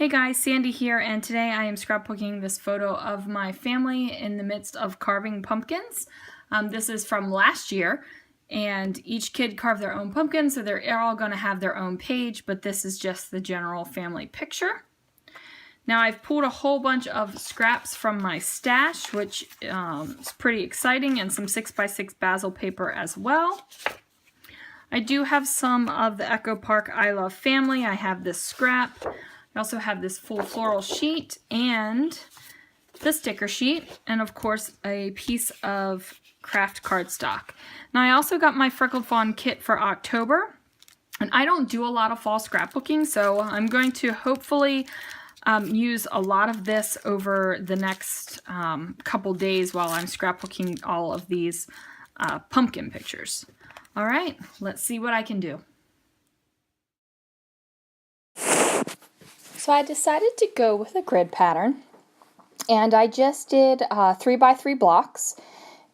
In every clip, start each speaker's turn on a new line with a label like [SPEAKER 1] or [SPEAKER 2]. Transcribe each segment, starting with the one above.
[SPEAKER 1] Hey guys, Sandy here, and today I am scrapbooking this photo of my family in the midst of carving pumpkins. This is from last year, and each kid carved their own pumpkin, so they're all going to have their own page, but this is just the general family picture. Now I've pulled a whole bunch of scraps from my stash, which is pretty exciting, and some 6x6 basil paper as well. I do have some of the Echo Park I Love family. I have this scrap. I also have this full floral sheet and the sticker sheet, and of course a piece of craft cardstock. Now I also got my Freckled Fawn kit for October, and I don't do a lot of fall scrapbooking, so I'm going to hopefully use a lot of this over the next couple days while I'm scrapbooking all of these pumpkin pictures. All right, let's see what I can do. So I decided to go with a grid pattern, and I just did 3x3 blocks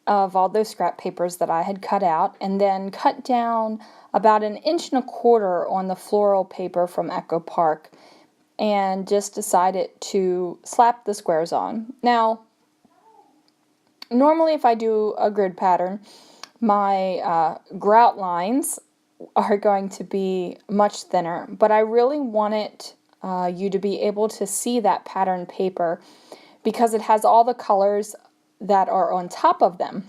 [SPEAKER 1] of all those scrap papers that I had cut out, and then cut down about 1.25 inches on the floral paper from Echo Park, and just decided to slap the squares on. Now, normally if I do a grid pattern, my grout lines are going to be much thinner, but I really wanted you to be able to see that pattern paper because it has all the colors that are on top of them.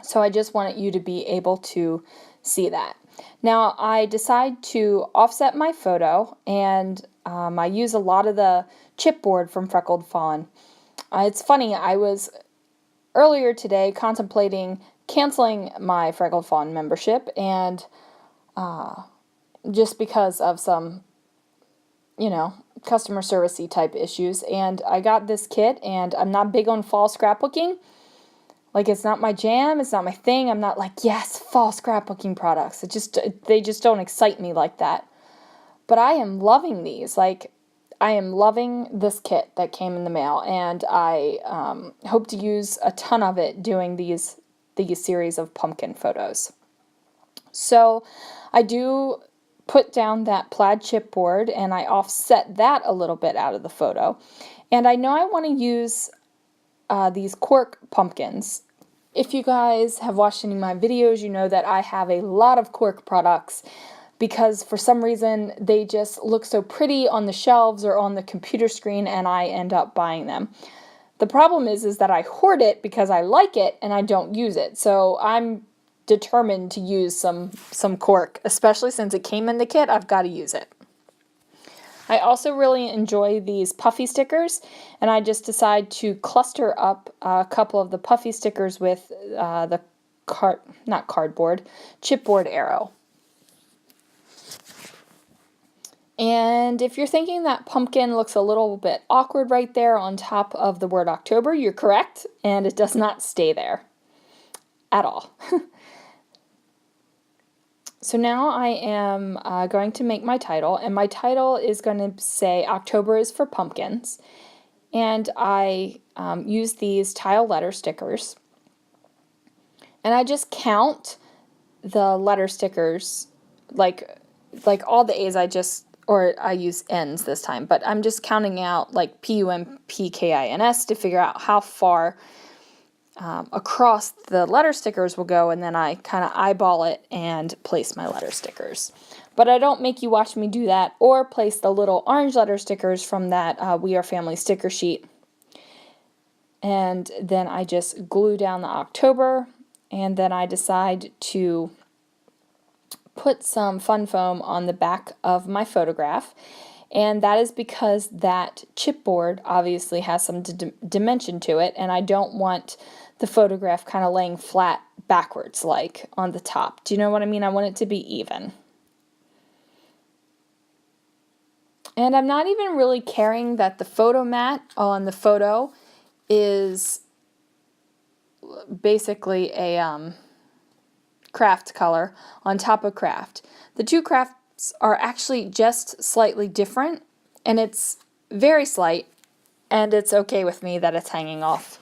[SPEAKER 1] So I just wanted you to be able to see that. Now I decide to offset my photo, and I use a lot of the chipboard from Freckled Fawn. It's funny, I was earlier today contemplating canceling my Freckled Fawn membership, and just because of some customer servicey type issues, and I got this kit, and I'm not big on fall scrapbooking. Like, it's not my jam, it's not my thing. I'm not like, yes, fall scrapbooking products. They just don't excite me like that. But I am loving these. Like, I am loving this kit that came in the mail, and I hope to use a ton of it doing these series of pumpkin photos. So I do put down that plaid chipboard, and I offset that a little bit out of the photo. And I know I want to use these cork pumpkins. If you guys have watched any of my videos, you know that I have a lot of cork products because for some reason they just look so pretty on the shelves or on the computer screen, and I end up buying them. The problem is that I hoard it because I like it and I don't use it. So I'm determined to use some cork, especially since it came in the kit. I've got to use it. I also really enjoy these puffy stickers, and I just decide to cluster up a couple of the puffy stickers with the chipboard arrow. And if you're thinking that pumpkin looks a little bit awkward right there on top of the word October, you're correct, and it does not stay there at all. So now I am going to make my title, and my title is going to say October is for pumpkins, and I use these tile letter stickers, and I just count the letter stickers, like all the A's I use N's this time, but I'm just counting out like P-U-M-P-K-I-N-S to figure out how far across the letter stickers will go, and then I kind of eyeball it and place my letter stickers. But I don't make you watch me do that or place the little orange letter stickers from that We Are Family sticker sheet. And then I just glue down the October, and then I decide to put some fun foam on the back of my photograph, and that is because that chipboard obviously has some dimension to it, and I don't want the photograph kind of laying flat backwards like on the top. Do you know what I mean? I want it to be even. And I'm not even really caring that the photo mat on the photo is basically a craft color on top of craft. The two crafts are actually just slightly different, and it's very slight, and it's okay with me that it's hanging off.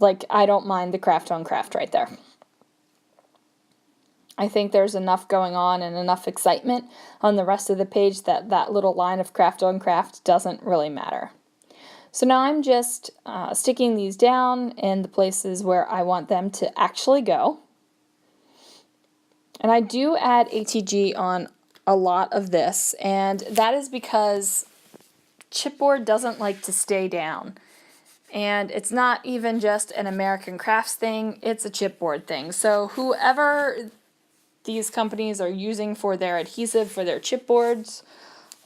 [SPEAKER 1] Like, I don't mind the craft on craft right there. I think there's enough going on and enough excitement on the rest of the page that that little line of craft on craft doesn't really matter. So now I'm just sticking these down in the places where I want them to actually go. And I do add ATG on a lot of this, and that is because chipboard doesn't like to stay down. And it's not even just an American Crafts thing, it's a chipboard thing. So whoever these companies are using for their adhesive for their chipboards,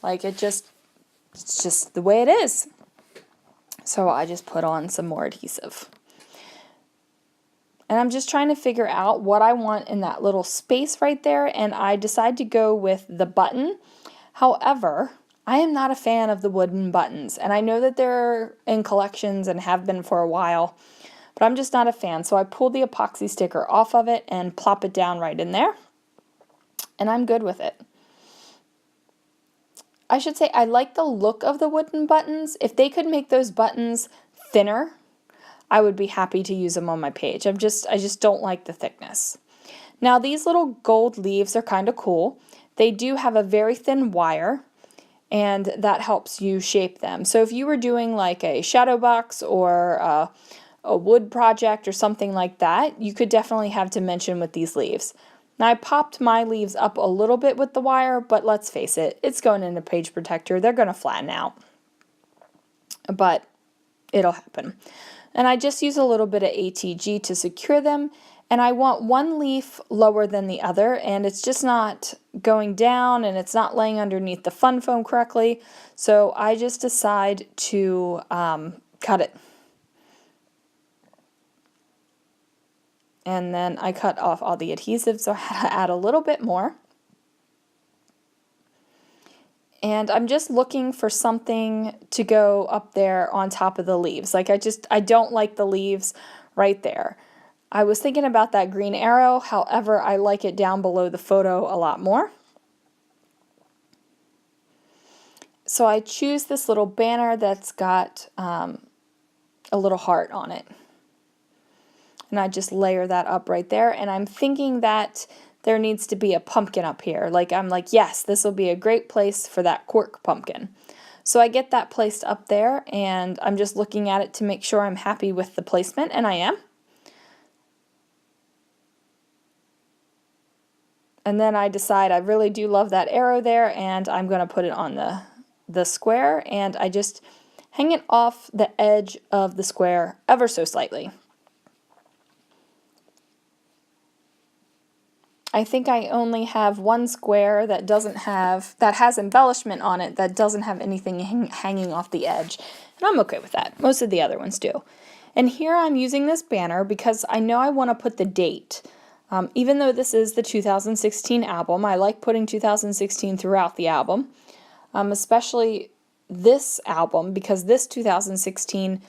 [SPEAKER 1] like it's just the way it is. So I just put on some more adhesive. And I'm just trying to figure out what I want in that little space right there, and I decide to go with the button. However, I am not a fan of the wooden buttons, and I know that they're in collections and have been for a while, but I'm just not a fan. So I pull the epoxy sticker off of it and plop it down right in there, and I'm good with it. I should say I like the look of the wooden buttons. If they could make those buttons thinner, I would be happy to use them on my page. I just don't like the thickness. Now these little gold leaves are kind of cool. They do have a very thin wire, and that helps you shape them. So if you were doing like a shadow box or a wood project or something like that, you could definitely have dimension with these leaves. Now I popped my leaves up a little bit with the wire, but let's face it, it's going in a page protector. They're going to flatten out, but it'll happen. And I just use a little bit of ATG to secure them, and I want one leaf lower than the other, and it's just not going down and it's not laying underneath the fun foam correctly, so I just decide to cut it. And then I cut off all the adhesive, so I had to add a little bit more. And I'm just looking for something to go up there on top of the leaves. Like I don't like the leaves right there. I was thinking about that green arrow, however, I like it down below the photo a lot more. So I choose this little banner that's got a little heart on it. And I just layer that up right there, and I'm thinking that there needs to be a pumpkin up here. I'm like, yes, this will be a great place for that cork pumpkin. So I get that placed up there, and I'm just looking at it to make sure I'm happy with the placement, and I am. And then I decide I really do love that arrow there, and I'm going to put it on the square, and I just hang it off the edge of the square ever so slightly. I think I only have one square that has embellishment on it that doesn't have anything hanging off the edge, and I'm okay with that. Most of the other ones do. And here I'm using this banner because I know I want to put the date. Even though this is the 2016 album, I like putting 2016 throughout the album, especially this album, because this 2016,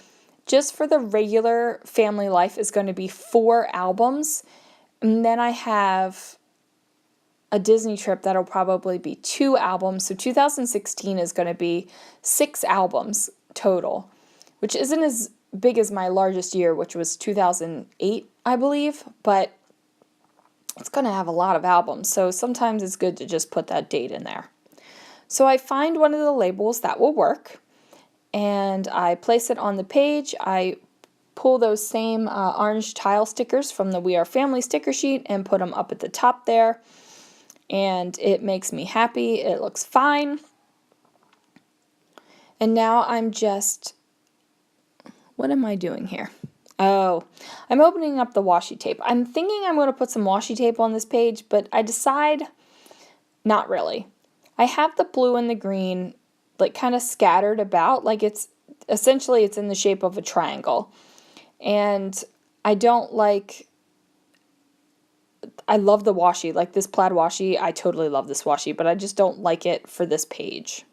[SPEAKER 1] just for the regular family life, is going to be 4 albums. And then I have a Disney trip that'll probably be 2 albums. So 2016 is going to be 6 albums total, which isn't as big as my largest year, which was 2008, I believe, but it's going to have a lot of albums. So sometimes it's good to just put that date in there. So I find one of the labels that will work, and I place it on the page. I pull those same orange tile stickers from the We Are Family sticker sheet and put them up at the top there, and it makes me happy. It looks fine. And now I'm just, what am I doing here? Oh, I'm opening up the washi tape. I'm thinking I'm going to put some washi tape on this page, but I decide not really. I have the blue and the green like kind of scattered about, like it's in the shape of a triangle. And I love the washi, like this plaid washi. I totally love this washi, but I just don't like it for this page.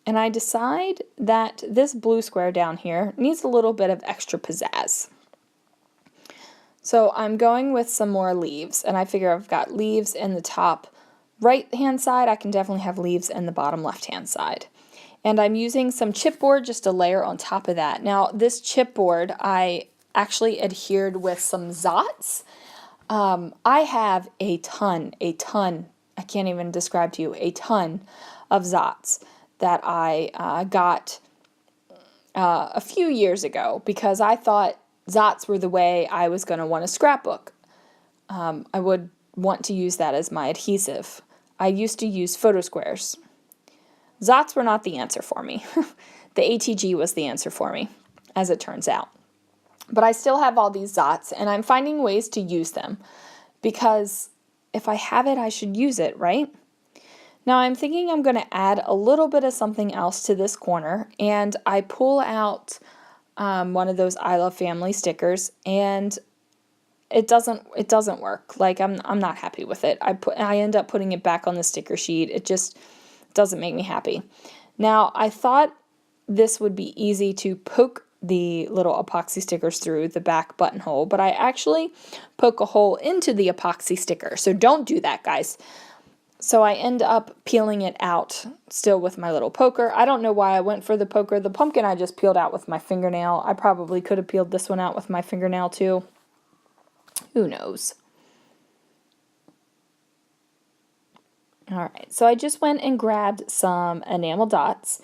[SPEAKER 1] And I decide that this blue square down here needs a little bit of extra pizzazz. So I'm going with some more leaves, and I figure I've got leaves in the top right-hand side. I can definitely have leaves in the bottom left-hand side. And I'm using some chipboard just to layer on top of that. Now, this chipboard, I actually adhered with some Zots. I have a ton, I can't even describe to you, a ton of Zots that I got a few years ago because I thought Zots were the way I was going to want a scrapbook. I would want to use that as my adhesive. I used to use photo squares. Zots were not the answer for me. The ATG was the answer for me, as it turns out. But I still have all these Zots, and I'm finding ways to use them because if I have it, I should use it, right? Now I'm thinking I'm going to add a little bit of something else to this corner, and I pull out one of those I Love Family stickers, and it doesn't work. Like I'm not happy with it. I end up putting it back on the sticker sheet. It just doesn't make me happy. Now I thought this would be easy to poke the little epoxy stickers through the back buttonhole, but I actually poke a hole into the epoxy sticker. So don't do that, guys. So I end up peeling it out still with my little poker. I don't know why I went for the poker. The pumpkin I just peeled out with my fingernail. I probably could have peeled this one out with my fingernail too. Who knows? Alright, so I just went and grabbed some enamel dots,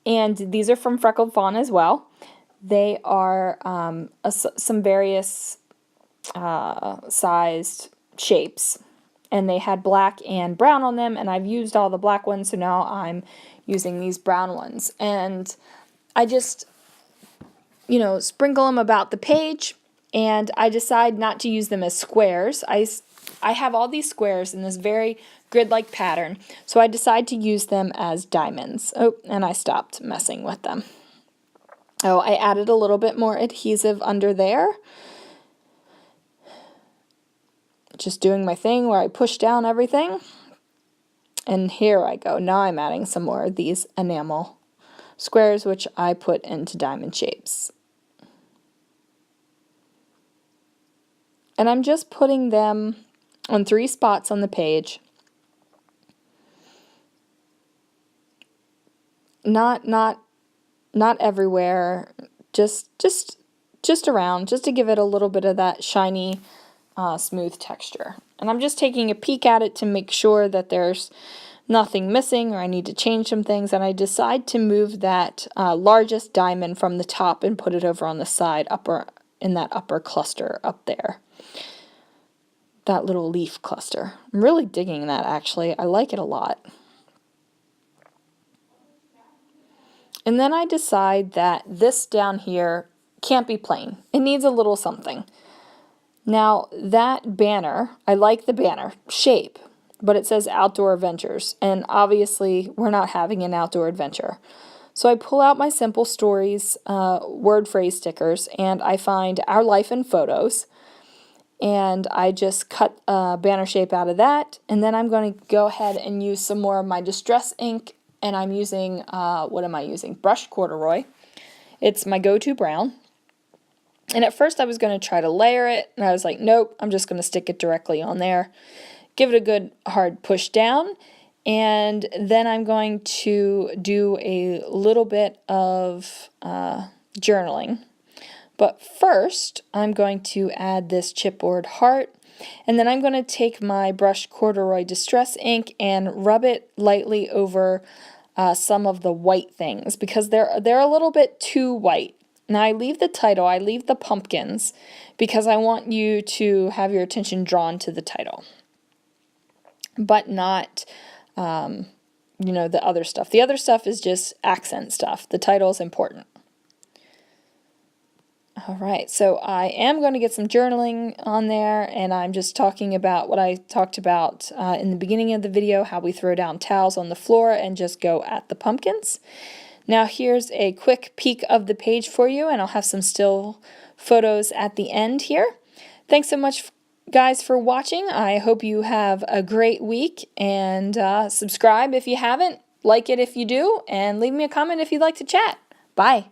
[SPEAKER 1] and these are from Freckled Fawn as well. They are some various sized shapes, and they had black and brown on them, and I've used all the black ones, so now I'm using these brown ones. And I just, sprinkle them about the page, and I decide not to use them as squares. I have all these squares in this very grid-like pattern, so I decide to use them as diamonds. Oh, and I stopped messing with them. Oh, I added a little bit more adhesive under there. Just doing my thing where I push down everything. And here I go. Now I'm adding some more of these enamel squares, which I put into diamond shapes. And I'm just putting them on 3 spots on the page. Not everywhere, just around, just to give it a little bit of that shiny, smooth texture. And I'm just taking a peek at it to make sure that there's nothing missing or I need to change some things. And I decide to move that largest diamond from the top and put it over on the side, in that upper cluster up there. That little leaf cluster. I'm really digging that, actually. I like it a lot. And then I decide that this down here can't be plain. It needs a little something. Now, that banner, I like the banner shape, but it says Outdoor Adventures, and obviously we're not having an outdoor adventure. So I pull out my Simple Stories word phrase stickers, and I find Our Life in Photos, and I just cut a banner shape out of that, and then I'm going to go ahead and use some more of my Distress ink. And I'm using, what am I using? Brushed corduroy. It's my go-to brown. And at first I was going to try to layer it, and I was like, nope, I'm just going to stick it directly on there. Give it a good hard push down, and then I'm going to do a little bit of journaling. But first, I'm going to add this chipboard heart. And then I'm going to take my brushed corduroy Distress ink and rub it lightly over some of the white things because they're a little bit too white. Now I leave the title, I leave the pumpkins because I want you to have your attention drawn to the title, but not, the other stuff. The other stuff is just accent stuff. The title is important. All right, so I am going to get some journaling on there, and I'm just talking about what I talked about in the beginning of the video, how we throw down towels on the floor and just go at the pumpkins. Now here's a quick peek of the page for you, and I'll have some still photos at the end here. Thanks so much, guys, for watching. I hope you have a great week, and subscribe if you haven't, like it if you do, and leave me a comment if you'd like to chat. Bye.